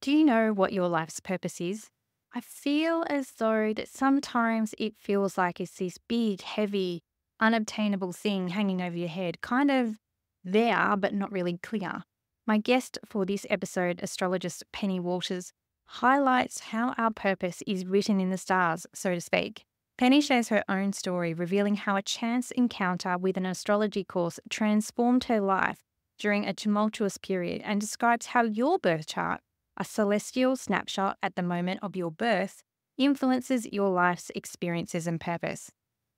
Do you know what your life's purpose is? I feel as though that sometimes it feels like it's this big, heavy, unobtainable thing hanging over your head, kind of there, but not really clear. My guest for this episode, astrologist Penny Walters, highlights how our purpose is written in the stars, so to speak. Penny shares her own story, revealing how a chance encounter with an astrology course transformed her life during a tumultuous period, and describes how your birth chart, a celestial snapshot at the moment of your birth, influences your life's experiences and purpose.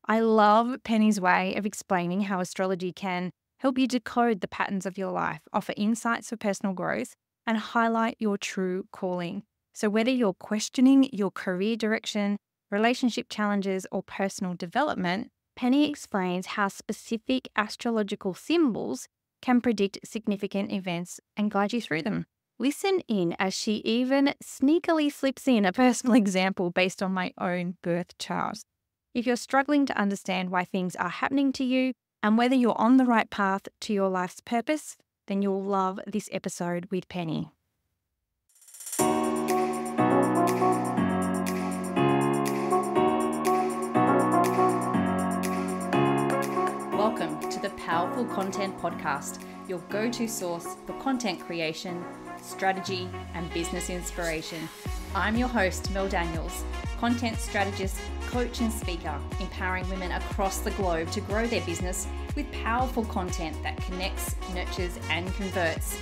I love Penny's way of explaining how astrology can help you decode the patterns of your life, offer insights for personal growth, and highlight your true calling. So, whether you're questioning your career direction, relationship challenges, or personal development, Penny explains how specific astrological symbols can predict significant events and guide you through them. Listen in as she even sneakily slips in a personal example based on my own birth chart. If you're struggling to understand why things are happening to you and whether you're on the right path to your life's purpose, then you'll love this episode with Penny. Welcome to the Powerful Content Podcast, your go-to source for content creation, strategy, and business inspiration. I'm your host, Mel Daniels, content strategist, coach, and speaker, empowering women across the globe to grow their business with powerful content that connects, nurtures, and converts.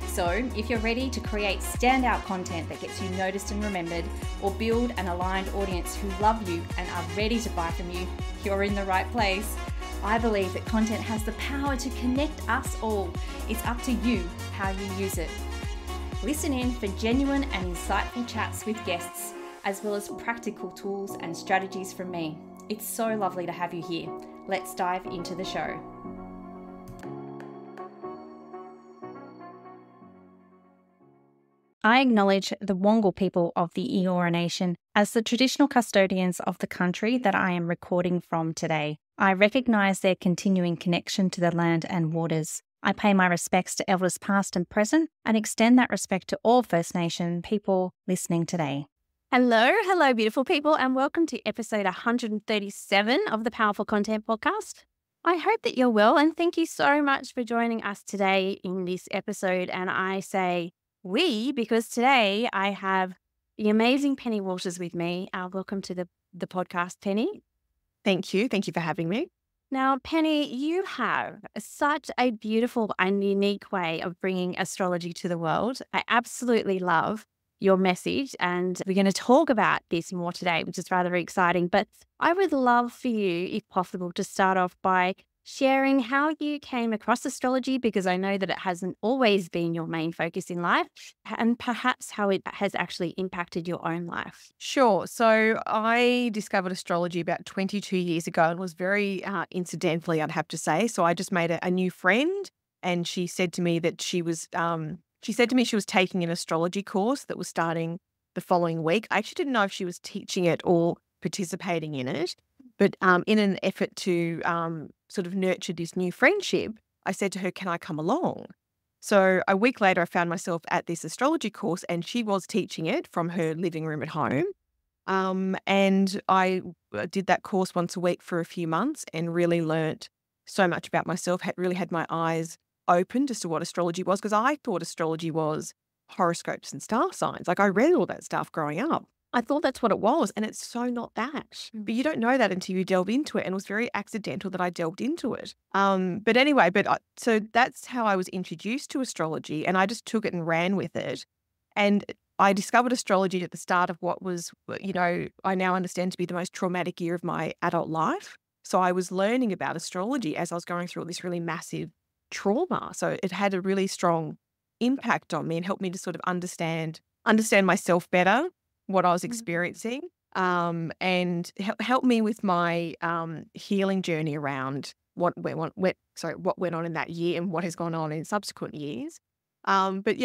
So, if you're ready to create standout content that gets you noticed and remembered, or build an aligned audience who love you and are ready to buy from you, you're in the right place. I believe that content has the power to connect us all. It's up to you how you use it. Listen in for genuine and insightful chats with guests, as well as practical tools and strategies from me. It's so lovely to have you here. Let's dive into the show. I acknowledge the Wongal people of the Eora Nation as the traditional custodians of the country that I am recording from today. I recognise their continuing connection to the land and waters. I pay my respects to elders past and present and extend that respect to all First Nation people listening today. Hello, beautiful people, and welcome to episode 137 of the Powerful Content Podcast. I hope that you're well, and thank you so much for joining us today in this episode. And I say we because today I have the amazing Penny Walters with me. Welcome to the podcast, Penny. Thank you. Thank you for having me. Now, Penny, you have such a beautiful and unique way of bringing astrology to the world. I absolutely love your message, and we're going to talk about this more today, which is rather exciting. But I would love for you, if possible, to start off by sharing how you came across astrology, because I know that it hasn't always been your main focus in life, and perhaps how it has actually impacted your own life. Sure. So I discovered astrology about 22 years ago and was very incidentally, I'd have to say. So I just made a new friend, and she said to me that she was taking an astrology course that was starting the following week. I actually didn't know if she was teaching it or participating in it. But in an effort to sort of nurture this new friendship, I said to her, can I come along? So a week later, I found myself at this astrology course, and she was teaching it from her living room at home. And I did that course once a week for a few months and really learnt so much about myself, really had my eyes opened as to what astrology was, because I thought astrology was horoscopes and star signs. Like, I read all that stuff growing up. I thought that's what it was, and it's so not that. But you don't know that until you delve into it, and it was very accidental that I delved into it. But anyway, so that's how I was introduced to astrology, and I just took it and ran with it. And I discovered astrology at the start of what was, I now understand to be the most traumatic year of my adult life. So I was learning about astrology as I was going through all this really massive trauma. So it had a really strong impact on me and helped me to sort of understand myself better, what I was experiencing, and help me with my healing journey around what went on in that year and what has gone on in subsequent years. But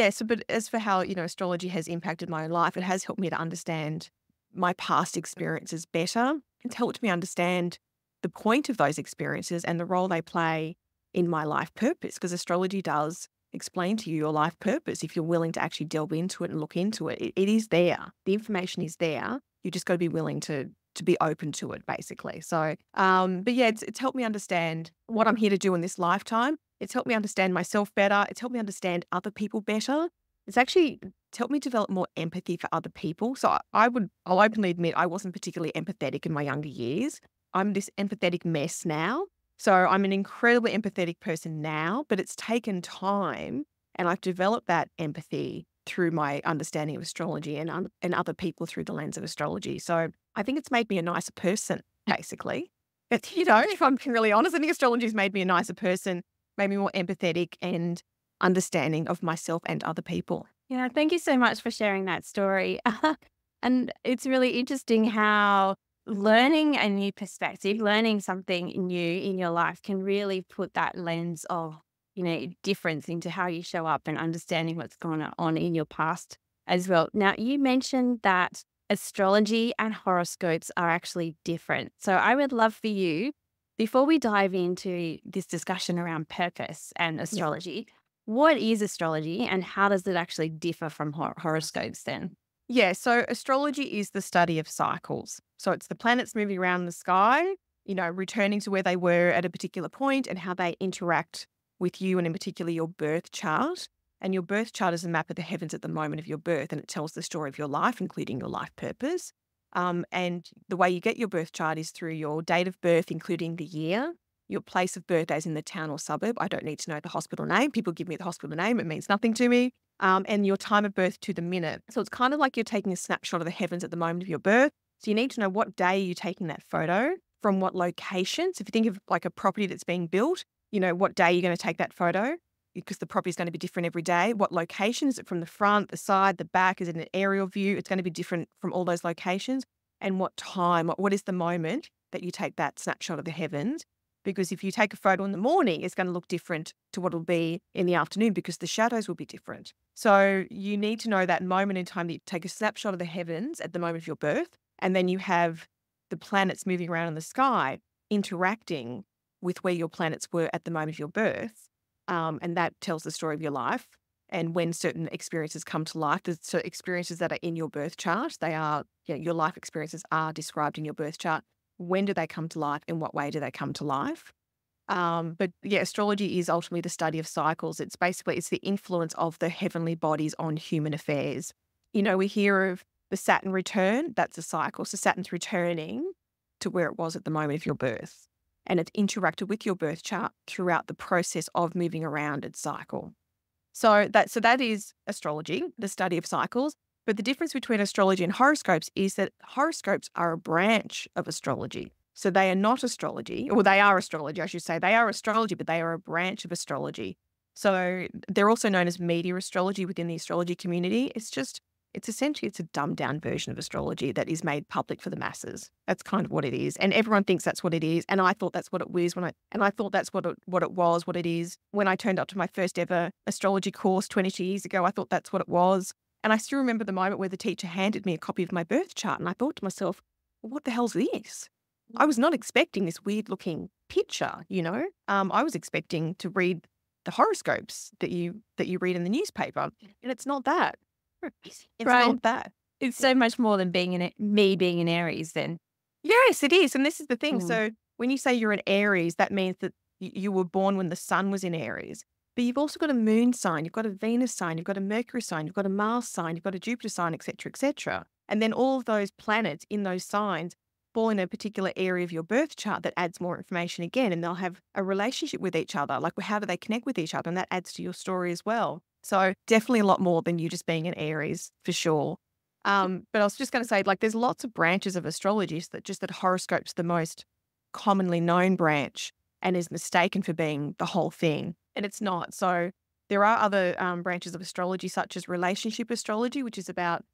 as for how astrology has impacted my life, it has helped me to understand my past experiences better. It's helped me understand the point of those experiences and the role they play in my life purpose, because astrology does explain to you your life purpose if you're willing to actually delve into it and look into it. It is there. The information is there. You just got to be willing to be open to it, basically. So, but yeah, it's helped me understand what I'm here to do in this lifetime. It's helped me understand myself better. It's helped me understand other people better. It's helped me develop more empathy for other people. So I'll openly admit I wasn't particularly empathetic in my younger years. I'm this empathetic mess now. So I'm an incredibly empathetic person now, but it's taken time, and I've developed that empathy through my understanding of astrology and other people through the lens of astrology. So I think it's made me a nicer person, basically. But, if I'm being really honest, I think astrology's made me a nicer person, made me more empathetic and understanding of myself and other people. Yeah, thank you so much for sharing that story. And it's really interesting how learning a new perspective, learning something new in your life can really put that lens of, difference into how you show up and understanding what's going on in your past as well. Now, you mentioned that astrology and horoscopes are actually different. So I would love for you, before we dive into this discussion around purpose and astrology, what is astrology and how does it actually differ from horoscopes then? Yeah, so astrology is the study of cycles. So it's the planets moving around the sky, returning to where they were at a particular point and how they interact with you, and in particular your birth chart. And your birth chart is a map of the heavens at the moment of your birth, and it tells the story of your life, including your life purpose. And the way you get your birth chart is through your date of birth, including the year, your place of birth, as in the town or suburb. I don't need to know the hospital name. People give me the hospital name. It means nothing to me. And your time of birth to the minute. So it's kind of like you're taking a snapshot of the heavens at the moment of your birth. So you need to know what day you're taking that photo, from what location. So if you think of like a property that's being built, what day you're going to take that photo, because the property is going to be different every day. What location? Is it from the front, the side, the back? Is it an aerial view? It's going to be different from all those locations. And what time, what is the moment that you take that snapshot of the heavens? Because if you take a photo in the morning, it's going to look different to what it'll be in the afternoon because the shadows will be different. So you need to know that moment in time that you take a snapshot of the heavens at the moment of your birth, and then you have the planets moving around in the sky interacting with where your planets were at the moment of your birth. And that tells the story of your life. And when certain experiences come to life, so experiences that are in your birth chart, they are, your life experiences are described in your birth chart. When do they come to life? In what way do they come to life? But yeah, astrology is ultimately the study of cycles. It's the influence of the heavenly bodies on human affairs. We hear of the Saturn return. That's a cycle. So Saturn's returning to where it was at the moment of your birth. And it's interacted with your birth chart throughout the process of moving around its cycle. So that is astrology, the study of cycles. But the difference between astrology and horoscopes is that horoscopes are a branch of astrology. So they are not astrology, or they are astrology, I should say. They are astrology, but they are a branch of astrology. So they're also known as media astrology within the astrology community. It's essentially a dumbed down version of astrology that is made public for the masses. That's kind of what it is. And everyone thinks that's what it is. And I thought that's what it was I thought that's what it is. When I turned up to my first ever astrology course 22 years ago, I thought that's what it was. And I still remember the moment where the teacher handed me a copy of my birth chart. And I thought to myself, well, what the hell's this? I was not expecting this weird looking picture, I was expecting to read the horoscopes that you read in the newspaper. And it's not that. It's Right. not that. It's so much more than me being an Aries then. Yes, it is. And this is the thing. Mm. So when you say you're an Aries, that means that you were born when the sun was in Aries. But you've also got a moon sign, you've got a Venus sign, you've got a Mercury sign, you've got a Mars sign, you've got a Jupiter sign, et cetera, et cetera. And then all of those planets in those signs fall in a particular area of your birth chart that adds more information again. And they'll have a relationship with each other. Like, how do they connect with each other? And that adds to your story as well. So definitely a lot more than you just being an Aries, for sure. But I was just going to say, there's lots of branches of astrology, that horoscope's the most commonly known branch and is mistaken for being the whole thing. And it's not. So there are other branches of astrology, such as relationship astrology, which is about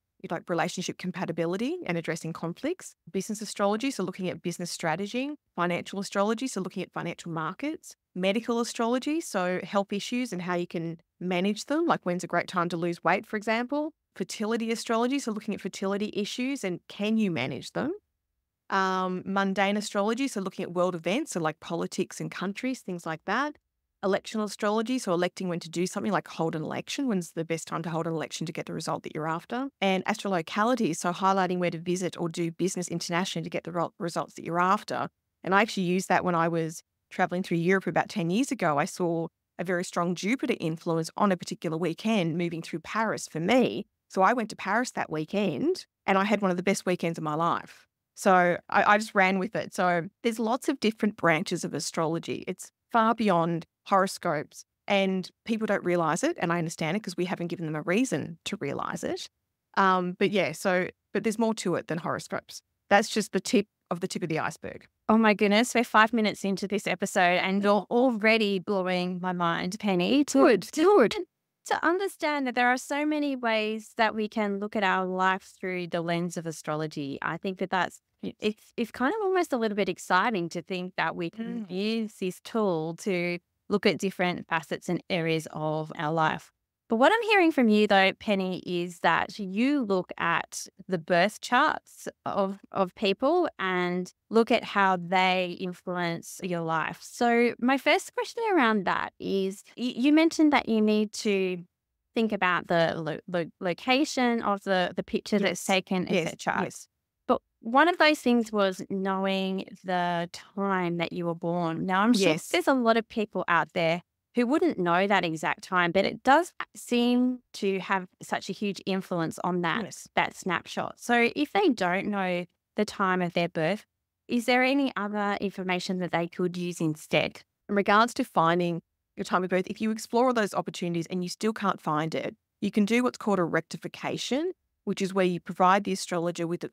relationship compatibility and addressing conflicts. Business astrology, so looking at business strategy. Financial astrology, so looking at financial markets. Medical astrology, so health issues and how you can manage them, like when's a great time to lose weight, for example. Fertility astrology, so looking at fertility issues and can you manage them. Mundane astrology, so looking at world events, so like politics and countries, things like that. electional astrology, so electing when to do something, like hold an election, when's the best time to hold an election to get the result that you're after. And astrolocality, so highlighting where to visit or do business internationally to get the results that you're after. And I actually used that when I was traveling through Europe about 10 years ago. I saw a very strong Jupiter influence on a particular weekend moving through Paris for me. So I went to Paris that weekend and I had one of the best weekends of my life. So I just ran with it. So there's lots of different branches of astrology. It's far beyond horoscopes and people don't realize it. And I understand it because we haven't given them a reason to realize it. But there's more to it than horoscopes. That's just the tip of the iceberg. Oh my goodness, we're 5 minutes into this episode and you're already blowing my mind, Penny. Good. To understand that there are so many ways that we can look at our life through the lens of astrology, I think it's kind of almost a little bit exciting to think that we can use this tool to look at different facets and areas of our life. But what I'm hearing from you, though, Penny, is that you look at the birth charts of people and look at how they influence your life. So my first question around that is, you mentioned that you need to think about the location of the picture that's taken, etc. Yes. But one of those things was knowing the time that you were born. Now, I'm sure there's a lot of people out there who wouldn't know that exact time, but it does seem to have such a huge influence on that snapshot. So if they don't know the time of their birth, is there any other information that they could use instead? In regards to finding your time of birth, if you explore all those opportunities and you still can't find it, you can do what's called a rectification, which is where you provide the astrologer with,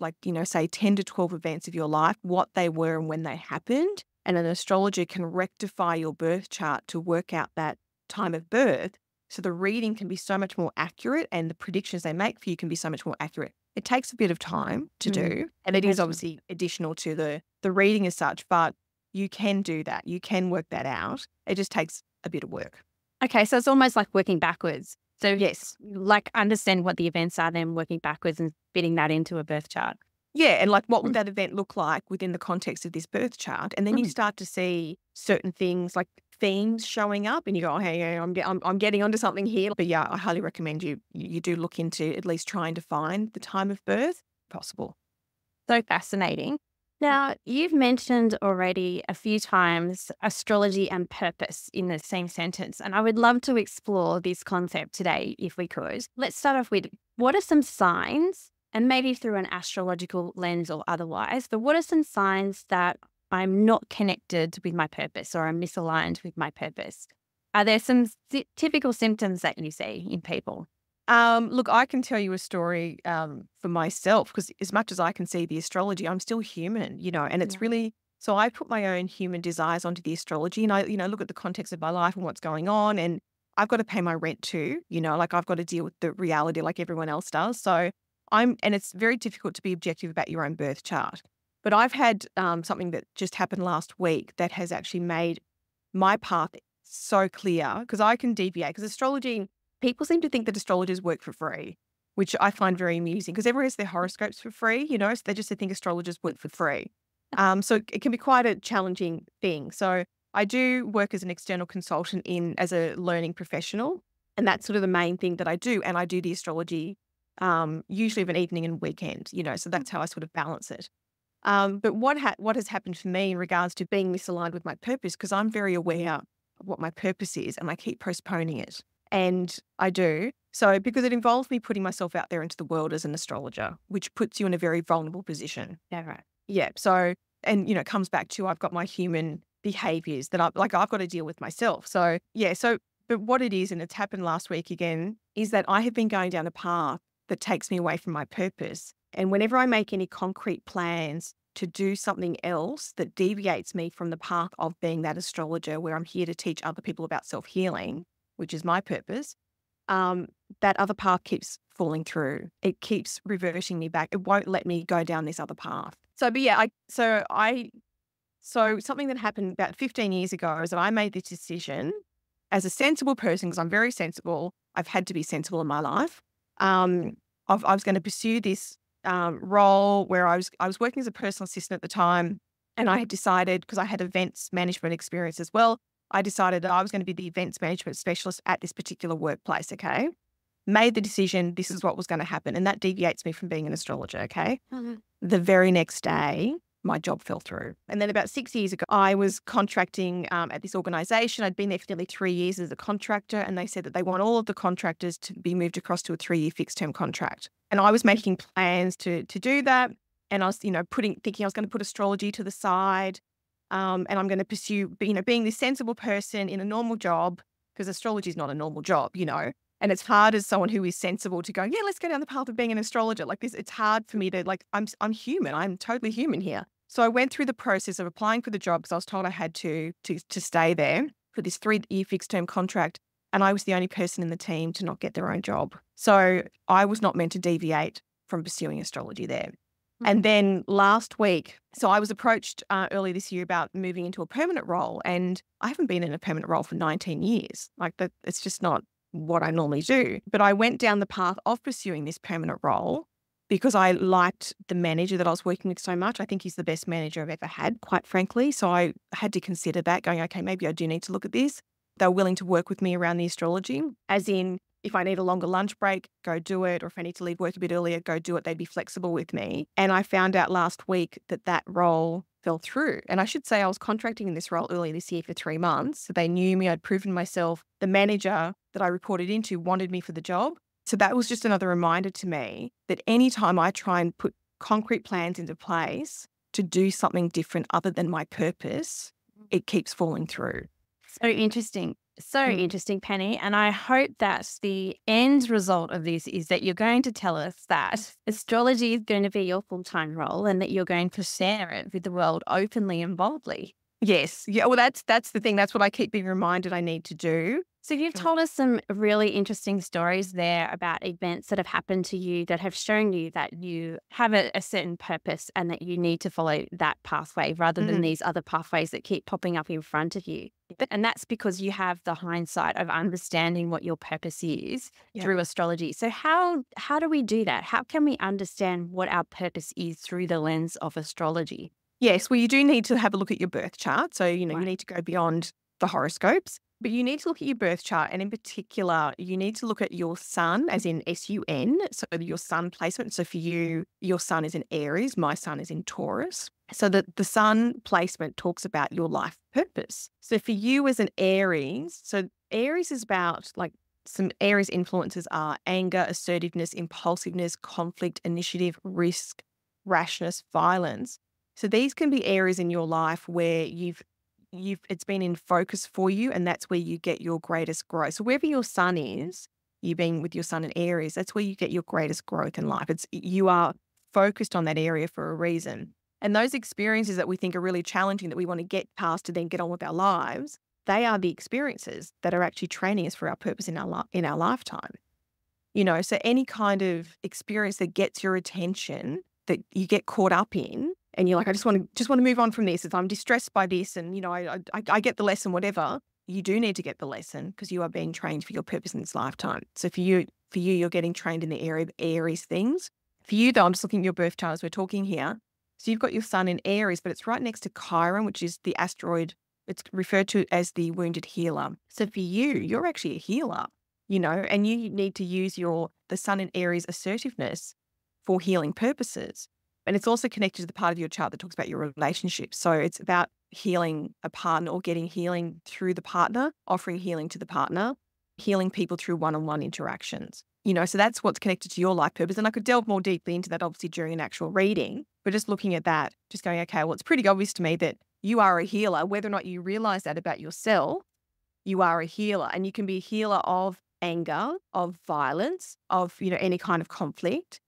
say 10 to 12 events of your life, what they were and when they happened. And an astrologer can rectify your birth chart to work out that time of birth. So the reading can be so much more accurate and the predictions they make for you can be so much more accurate. It takes a bit of time to do. And it is obviously additional to the reading as such, but you can do that. You can work that out. It just takes a bit of work. Okay. So it's almost like working backwards. So yes, like understand what the events are, then working backwards and fitting that into a birth chart. Yeah, and like what would that event look like within the context of this birth chart? And then you start to see certain things like themes showing up and you go, oh, hey, I'm getting onto something here. But yeah, I highly recommend you do look into at least trying to find the time of birth possible. So fascinating. Now, you've mentioned already a few times astrology and purpose in the same sentence, and I would love to explore this concept today if we could. Let's start off with, what are some signs, and maybe through an astrological lens or otherwise, but what are some signs that I'm not connected with my purpose or I'm misaligned with my purpose? Are there some typical symptoms that you see in people? Look, I can tell you a story for myself because as much as I can see the astrology, I'm still human, and it's really, so I put my own human desires onto the astrology and I, look at the context of my life and what's going on, and I've got to pay my rent too, like I've got to deal with the reality like everyone else does. So and it's very difficult to be objective about your own birth chart. But I've had something that just happened last week that has actually made my path so clear because I can deviate. Because astrology, people seem to think that astrologers work for free, which I find very amusing because everyone has their horoscopes for free, so they just think astrologers work for free. So it can be quite a challenging thing. So I do work as an external consultant as a learning professional, and that's sort of the main thing that I do. And I do the astrology usually of an evening and weekend, so that's how I sort of balance it. But what has happened for me in regards to being misaligned with my purpose, because I'm very aware of what my purpose is and I keep postponing it. And I do. So because it involves me putting myself out there into the world as an astrologer, which puts you in a very vulnerable position. Yeah, right. Yeah. So, and, it comes back to I've got my human behaviors that I've got to deal with myself. So, yeah. So, but what it is, and it's happened last week again, is that I have been going down a path that takes me away from my purpose. And whenever I make any concrete plans to do something else that deviates me from the path of being that astrologer where I'm here to teach other people about self-healing, which is my purpose, that other path keeps falling through. It keeps reverting me back. It won't let me go down this other path. So, but yeah, so something that happened about 15 years ago is that I made this decision as a sensible person, because I'm very sensible. I've had to be sensible in my life. I was going to pursue this role where I was working as a personal assistant at the time, and I had decided, because I had events management experience as well, I decided that I was going to be the events management specialist at this particular workplace, okay? Made the decision, this is what was going to happen. And that deviates me from being an astrologer, okay? The very next day, my job fell through. And then about 6 years ago, I was contracting at this organisation. I'd been there for nearly 3 years as a contractor, and they said that they want all of the contractors to be moved across to a 3-year fixed term contract. And I was making plans to do that. And I was, thinking I was going to put astrology to the side. And I'm going to pursue, being this sensible person in a normal job, because astrology is not a normal job, And it's hard as someone who is sensible to go, yeah, let's go down the path of being an astrologer. Like this, it's hard for me to I'm human. I'm totally human here. So I went through the process of applying for the job because I was told I had to stay there for this 3-year fixed term contract. And I was the only person in the team to not get their own job. So I was not meant to deviate from pursuing astrology there. And then last week, so I was approached early this year about moving into a permanent role, and I haven't been in a permanent role for 19 years. Like that, it's just not what I normally do. But I went down the path of pursuing this permanent role because I liked the manager that I was working with so much. I think he's the best manager I've ever had, quite frankly. So I had to consider that, going, okay, maybe I do need to look at this. They were willing to work with me around the astrology, as in, if I need a longer lunch break, go do it. Or if I need to leave work a bit earlier, go do it. They'd be flexible with me. And I found out last week that role fell through. And I should say I was contracting in this role early this year for 3 months. So they knew me. I'd proven myself. The manager that I reported into wanted me for the job. So that was just another reminder to me that anytime I try and put concrete plans into place to do something different other than my purpose, it keeps falling through. So interesting. So interesting, Penny. And I hope that the end result of this is that you're going to tell us that astrology is going to be your full-time role and that you're going to share it with the world openly and boldly. Yes. Yeah. Well, that's the thing. That's what I keep being reminded I need to do. So you've told us some really interesting stories there about events that have happened to you that have shown you that you have a certain purpose and that you need to follow that pathway rather than these other pathways that keep popping up in front of you. And that's because you have the hindsight of understanding what your purpose is through astrology. So how do we do that? How can we understand what our purpose is through the lens of astrology? Yes. Well, you do need to have a look at your birth chart. So, you need to go beyond the horoscopes. But you need to look at your birth chart, and in particular, you need to look at your sun, as in SUN, so your sun placement. So for you, your sun is in Aries, my sun is in Taurus. So that the sun placement talks about your life purpose. So for you as an Aries, so Aries is about some Aries influences are anger, assertiveness, impulsiveness, conflict, initiative, risk, rashness, violence. So these can be areas in your life where it's been in focus for you, and that's where you get your greatest growth. So wherever your sun is, you being with your sun in Aries, that's where you get your greatest growth in life. You are focused on that area for a reason. And those experiences that we think are really challenging, that we want to get past to then get on with our lives, they are the experiences that are actually training us for our purpose in our lifetime. So any kind of experience that gets your attention, that you get caught up in, and you're like, I just want to move on from this. If I'm distressed by this, and I get the lesson, whatever. You do need to get the lesson because you are being trained for your purpose in this lifetime. So for you, you're getting trained in the area of Aries things. For you, though, I'm just looking at your birth chart as we're talking here. So you've got your sun in Aries, but it's right next to Chiron, which is the asteroid. It's referred to as the wounded healer. So for you, you're actually a healer, and you need to use the sun in Aries assertiveness for healing purposes. And it's also connected to the part of your chart that talks about your relationships. So it's about healing a partner or getting healing through the partner, offering healing to the partner, healing people through one-on-one interactions. So that's what's connected to your life purpose. And I could delve more deeply into that, obviously, during an actual reading. But just looking at that, just going, okay, well, it's pretty obvious to me that you are a healer. Whether or not you realize that about yourself, you are a healer. And you can be a healer of anger, of violence, of, any kind of conflict.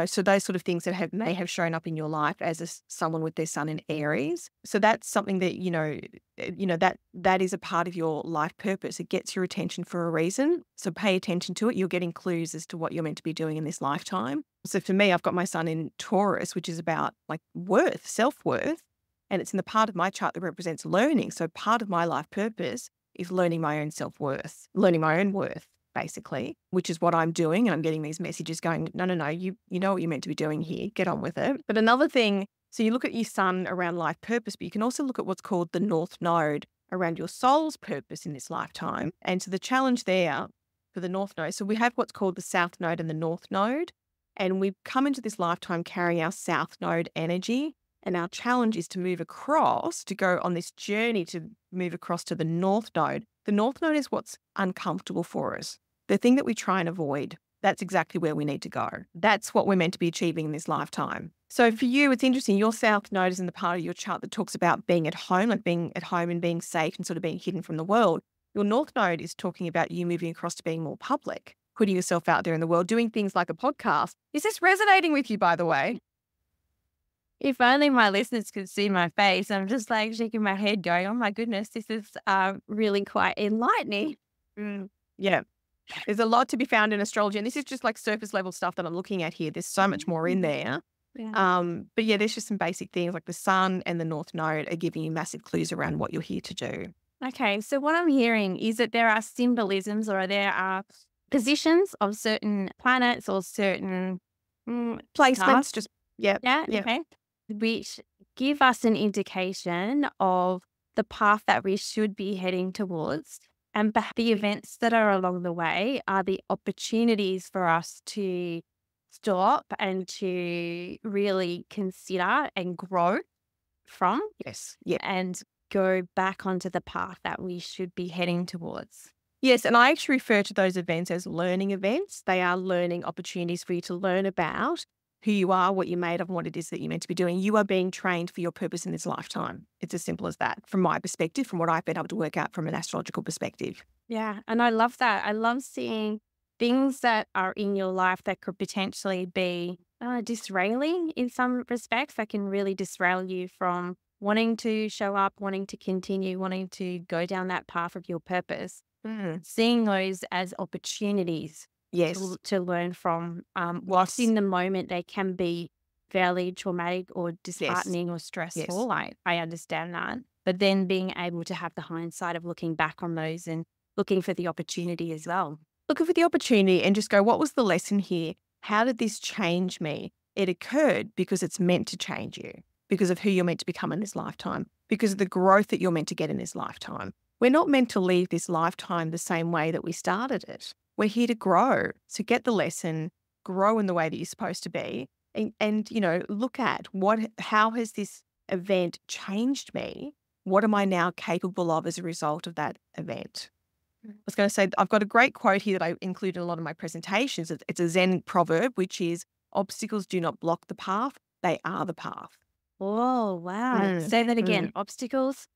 So those sort of things that may have shown up in your life as someone with their sun in Aries. So that's something that, that is a part of your life purpose. It gets your attention for a reason. So pay attention to it. You're getting clues as to what you're meant to be doing in this lifetime. So for me, I've got my sun in Taurus, which is about worth, self-worth. And it's in the part of my chart that represents learning. So part of my life purpose is learning my own self-worth, learning my own worth, basically, which is what I'm doing. And I'm getting these messages going, no, you know what you're meant to be doing here. Get on with it. But another thing, so you look at your sun around life purpose, but you can also look at what's called the North Node. around your soul's purpose in this lifetime. And so the challenge there for the North Node, so we have what's called the South Node and the North Node. And we've come into this lifetime carrying our South Node energy. And our challenge is to move across, to go on this journey to move across to the North Node. The North Node is what's uncomfortable for us. The thing that we try and avoid, that's exactly where we need to go. That's what we're meant to be achieving in this lifetime. So for you, it's interesting. Your South Node is in the part of your chart that talks about being at home, like being at home and being safe and sort of being hidden from the world. Your North Node is talking about you moving across to being more public, putting yourself out there in the world, doing things like a podcast. Is this resonating with you, by the way? If only my listeners could see my face. I'm just like shaking my head going, oh my goodness, this is really quite enlightening. Yeah. There's a lot to be found in astrology. And this is just like surface level stuff that I'm looking at here. There's so much more in there. Yeah. But yeah, there's just some basic things like the sun and the North Node are giving you massive clues around what you're here to do. Okay, so what I'm hearing is that there are symbolisms or there are positions of certain planets or certain Placements, stars. just, yeah. Okay, which give us an indication of the path that we should be heading towards. And the events that are along the way are the opportunities for us to stop and to really consider and grow from. Yes. Yeah. And go back onto the path that we should be heading towards. Yes, and I actually refer to those events as learning events. They are learning opportunities for you to learn about who you are, what you're made of, and what it is that you're meant to be doing. You are being trained for your purpose in this lifetime. It's as simple as that, from my perspective, from what I've been able to work out from an astrological perspective. Yeah, and I love that. I love seeing things that are in your life that could potentially be disrailing in some respects, that can really disrail you from wanting to show up, wanting to continue, wanting to go down that path of your purpose. Seeing those as opportunities. Yes. To learn from. Whilst in the moment they can be fairly traumatic or disheartening or stressful. Yes. I understand that. But then being able to have the hindsight of looking back on those and looking for the opportunity as well. Looking for the opportunity and just go, what was the lesson here? How did this change me? It occurred because it's meant to change you, because of who you're meant to become in this lifetime, because of the growth that you're meant to get in this lifetime. We're not meant to leave this lifetime the same way that we started it. We're here to grow. So get the lesson, grow in the way that you're supposed to be, and you know, look at how has this event changed me? What am I now capable of as a result of that event? I was going to say, I've got a great quote here that I include in a lot of my presentations. It's a Zen proverb, which is, obstacles do not block the path, they are the path. Oh, wow. Say that again. Obstacles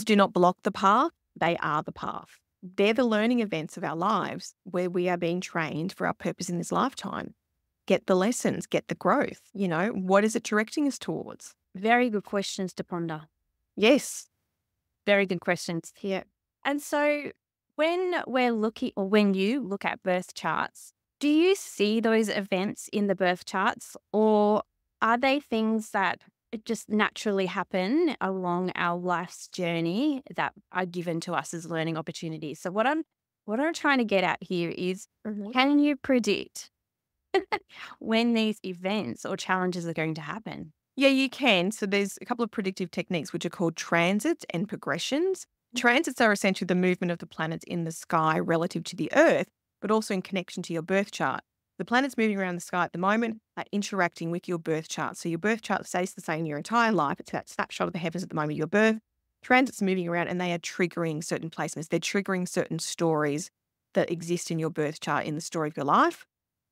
do not block the path, they are the path. They're the learning events of our lives where we are being trained for our purpose in this lifetime. Get the lessons, get the growth. You know, what is it directing us towards? Very good questions to ponder. Yes. Very good questions. Yeah. And so when we're looking, or when you look at birth charts, do you see those events in the birth charts, or are they things that just naturally happen along our life's journey that are given to us as learning opportunities? So what I'm trying to get at here is, can you predict when these events or challenges are going to happen? Yeah, you can. So there's a couple of predictive techniques which are called transits and progressions. Transits are essentially the movement of the planets in the sky relative to the Earth, but also in connection to your birth chart. The planets moving around the sky at the moment are interacting with your birth chart. So your birth chart stays the same your entire life. It's that snapshot of the heavens at the moment of your birth. Transits are moving around and they are triggering certain placements. They're triggering certain stories that exist in your birth chart in the story of your life,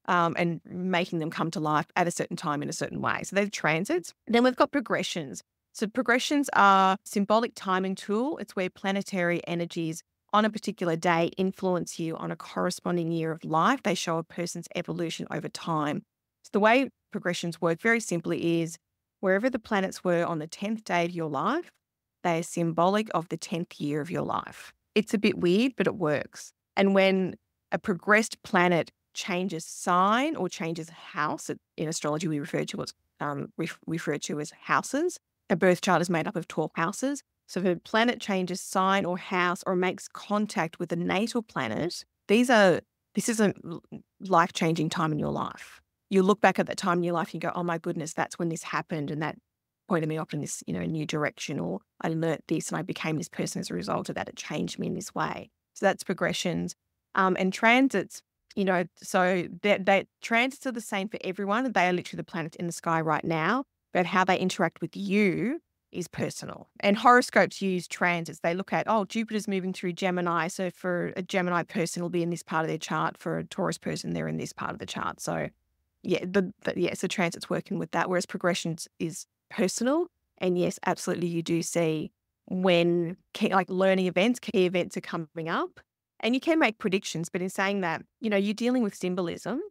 and making them come to life at a certain time in a certain way. So they're transits. Then we've got progressions. So progressions are symbolic timing tool. It's where planetary energies on a particular day influence you on a corresponding year of life. They show a person's evolution over time. So the way progressions work very simply is wherever the planets were on the 10th day of your life, they are symbolic of the 10th year of your life. It's a bit weird, but it works. And when a progressed planet changes sign or changes house, in astrology we refer to as houses. A birth chart is made up of 12 houses. So if a planet changes sign or house or makes contact with a natal planet, this is a life-changing time in your life. You look back at that time in your life and you go, oh my goodness, that's when this happened and that pointed me off in this, new direction, or I learnt this and I became this person as a result of that. It changed me in this way. So that's progressions. And transits, so that transits are the same for everyone. They are literally the planets in the sky right now, but how they interact with you is personal. And horoscopes use transits. They look at, Jupiter's moving through Gemini. So for a Gemini person, it'll be in this part of their chart. For a Taurus person, they're in this part of the chart. So yeah, so transit's working with that, whereas progressions is personal. And yes, absolutely, you do see when learning events, key events are coming up, and you can make predictions. But in saying that, you're dealing with symbolism,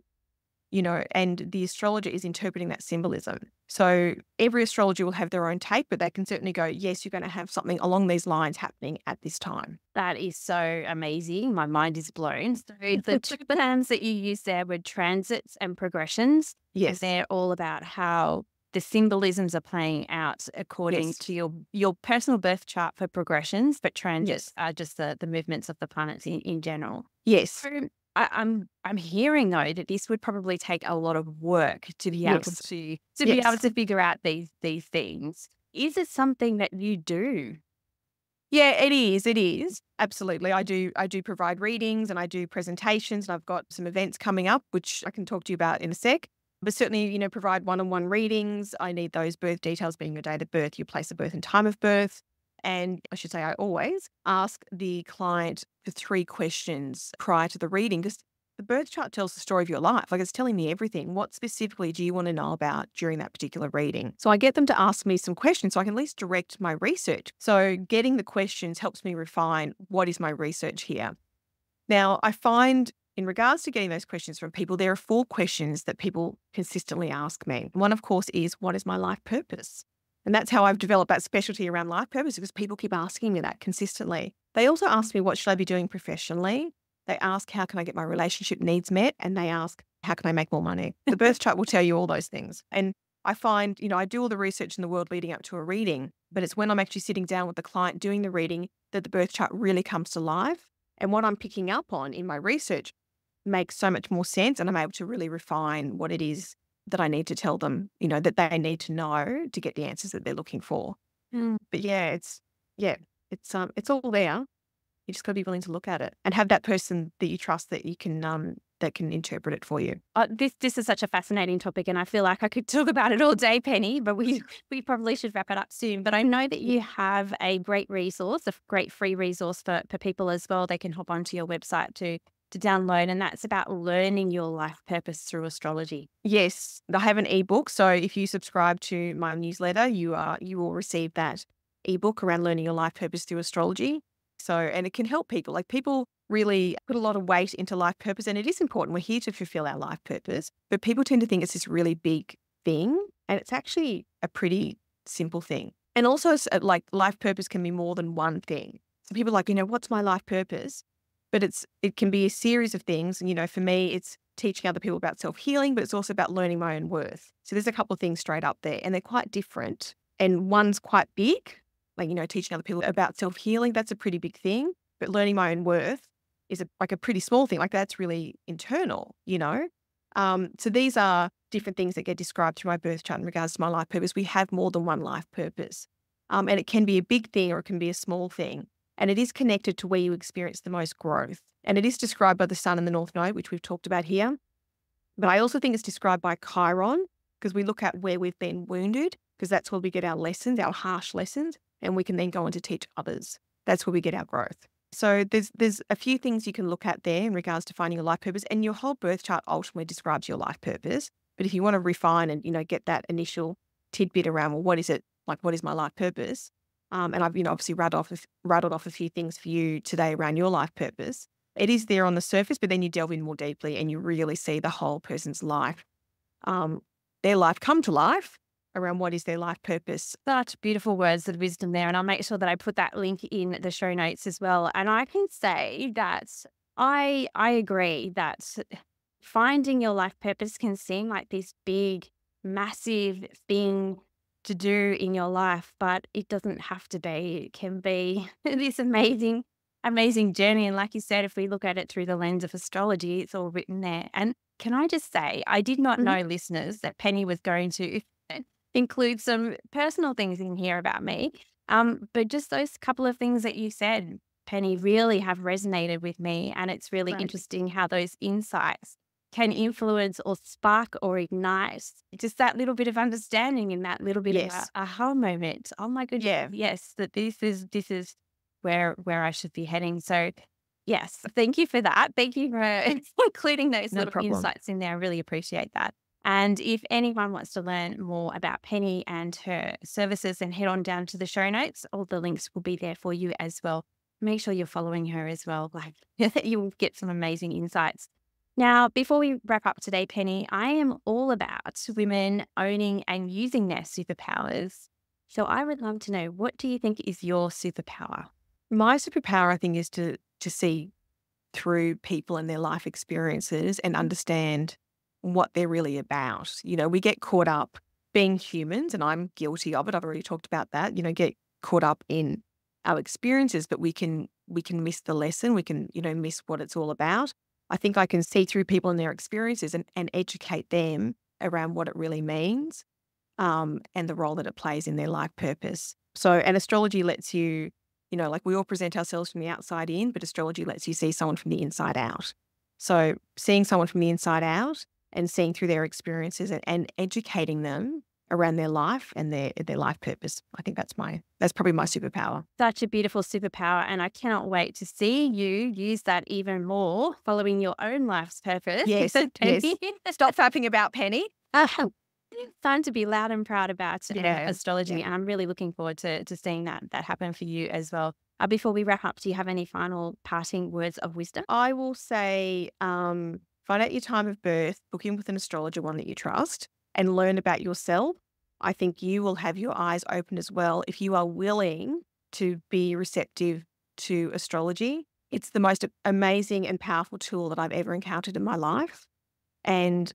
and the astrologer is interpreting that symbolism. So every astrologer will have their own take, but they can certainly go, yes, you're going to have something along these lines happening at this time. That is so amazing. My mind is blown. So the two terms that you used there were transits and progressions. Yes. And they're all about how the symbolisms are playing out according to your personal birth chart for progressions, but transits are just the movements of the planets in general. Yes. So I'm hearing though that this would probably take a lot of work to be able to be able to figure out these things. Is it something that you do? Yeah, it is. It is. Absolutely. I do provide readings and I do presentations, and I've got some events coming up, which I can talk to you about in a sec. But certainly, provide one-on-one readings. I need those birth details, being your date of birth, your place of birth and time of birth. And I should say, I always ask the client for 3 questions prior to the reading, because the birth chart tells the story of your life. Like, it's telling me everything. What specifically do you want to know about during that particular reading? So I get them to ask me some questions so I can at least direct my research. So getting the questions helps me refine what is my research here. Now, I find in regards to getting those questions from people, there are 4 questions that people consistently ask me. One, of course, is what is my life purpose? And that's how I've developed that specialty around life purpose, because people keep asking me that consistently. They also ask me, what should I be doing professionally? They ask, how can I get my relationship needs met? And they ask, how can I make more money? The birth chart will tell you all those things. And I find, I do all the research in the world leading up to a reading, but it's when I'm actually sitting down with the client doing the reading that the birth chart really comes to life. And what I'm picking up on in my research makes so much more sense. And I'm able to really refine what it is that I need to tell them, that they need to know to get the answers that they're looking for. But yeah, it's all there. You just got to be willing to look at it and have that person that you trust that you can that can interpret it for you. This is such a fascinating topic, and I feel like I could talk about it all day, Penny, but we probably should wrap it up soon. But I know that you have a great resource, a great free resource for people as well. They can hop onto your website to download, and that's about learning your life purpose through astrology. Yes, I have an ebook. So if you subscribe to my newsletter, you will receive that ebook around learning your life purpose through astrology. So, and it can help people. Like, people really put a lot of weight into life purpose, and it is important. We're here to fulfill our life purpose, but people tend to think it's this really big thing, and it's actually a pretty simple thing. And also, like, life purpose can be more than one thing. So people are like, what's my life purpose? But it can be a series of things. And, for me, it's teaching other people about self-healing, but it's also about learning my own worth. So there's a couple of things straight up there, and they're quite different. And one's quite big, like, teaching other people about self-healing, that's a pretty big thing. But learning my own worth is a pretty small thing. Like, that's really internal, So these are different things that get described through my birth chart in regards to my life purpose. We have more than one life purpose. And it can be a big thing or it can be a small thing. And it is connected to where you experience the most growth. And it is described by the sun and the North Node, which we've talked about here. But I also think it's described by Chiron, because we look at where we've been wounded, because that's where we get our lessons, our harsh lessons, and we can then go on to teach others. That's where we get our growth. So there's a few things you can look at there in regards to finding your life purpose, and your whole birth chart ultimately describes your life purpose. But if you want to refine and, get that initial tidbit around, well, what is it? Like, what is my life purpose? And I've, obviously rattled off a few things for you today around your life purpose. It is there on the surface, but then you delve in more deeply and you really see the whole person's life, their life come to life around what is their life purpose. Such beautiful words of wisdom there. And I'll make sure that I put that link in the show notes as well. And I can say that I agree that finding your life purpose can seem like this big, massive thing to do in your life, but it doesn't have to be. It can be this amazing journey. And like you said, if we look at it through the lens of astrology, it's all written there. And can I just say, I did not know, listeners, that Penny was going to include some personal things in here about me. But just those couple of things that you said, Penny, really have resonated with me. And it's really Right. interesting how those insights can influence or spark or ignite just that little bit of understanding and that little bit of a Yes. aha moment. Oh my goodness, Yeah. yes, that this is where I should be heading. So yes, thank you for that. Thank you for including those No little problem. insights in there. I really appreciate that. And if anyone wants to learn more about Penny and her services, then head on down to the show notes. All the links will be there for you as well. Make sure you're following her as well. Like you'll get some amazing insights. Now, before we wrap up today, Penny, I am all about women owning and using their superpowers. So I would love to know, what do you think is your superpower? My superpower, I think, is to see through people and their life experiences and understand what they're really about. We get caught up being humans, and I'm guilty of it. I've already talked about that. Get caught up in our experiences, but we can miss the lesson. We can, miss what it's all about. I think I can see through people and their experiences and educate them around what it really means, and the role that it plays in their life purpose. So, and astrology lets you, like we all present ourselves from the outside in, but astrology lets you see someone from the inside out. So, seeing someone from the inside out and seeing through their experiences and educating them around their life and their life purpose. I think that's probably my superpower. Such a beautiful superpower. And I cannot wait to see you use that even more following your own life's purpose. Yes, yes. Penny. Stop fapping about, Penny. Fun to be loud and proud about Yeah, astrology. yeah. And I'm really looking forward to seeing that happen for you as well. Before we wrap up, do you have any final parting words of wisdom? I will say, find out your time of birth, book in with an astrologer, one that you trust, and learn about yourself. I think you will have your eyes open as well if you are willing to be receptive to astrology. It's the most amazing and powerful tool that I've ever encountered in my life. And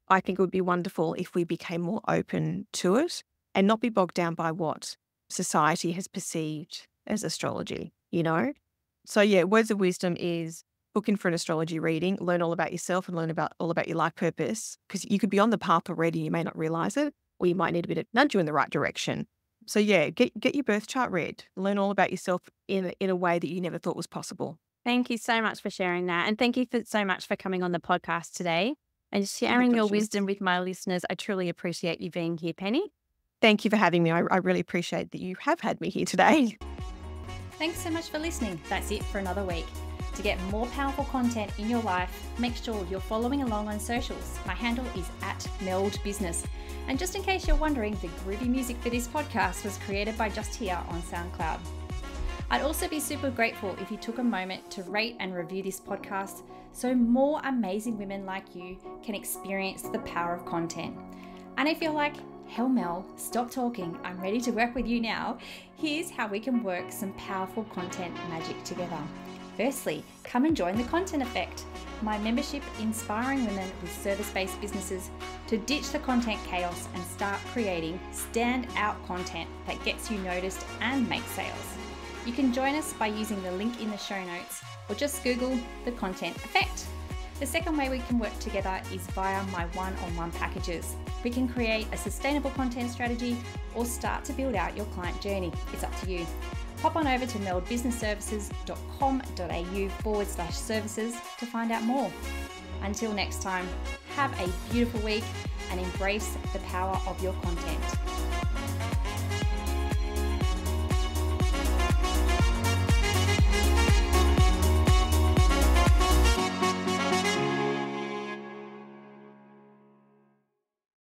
I think it would be wonderful if we became more open to it and not be bogged down by what society has perceived as astrology. So yeah, words of wisdom is book in for an astrology reading, learn all about yourself and learn about all about your life purpose, because you could be on the path already, you may not realize it, or you might need a bit of nudge you in the right direction. So yeah, get your birth chart read, learn all about yourself in a way that you never thought was possible. Thank you so much for sharing that. And thank you so much for coming on the podcast today and My sharing your pleasure. wisdom with my listeners. I truly appreciate you being here, Penny. Thank you for having me. I really appreciate that you have had me here today. Thanks so much for listening. That's it for another week. To get more powerful content in your life, make sure you're following along on socials. My handle is @meldbusiness. And just in case you're wondering, the groovy music for this podcast was created by Just Here on SoundCloud. I'd also be super grateful if you took a moment to rate and review this podcast so more amazing women like you can experience the power of content. And if you're like, hell Mel, stop talking, I'm ready to work with you now, here's how we can work some powerful content magic together. Firstly, come and join the Content Effect, my membership inspiring women with service-based businesses to ditch the content chaos and start creating stand-out content that gets you noticed and makes sales. You can join us by using the link in the show notes or just Google the Content Effect. The second way we can work together is via my one-on-one packages. We can create a sustainable content strategy or start to build out your client journey. It's up to you. Hop on over to meldbusinessservices.com.au/services to find out more. Until next time, have a beautiful week and embrace the power of your content.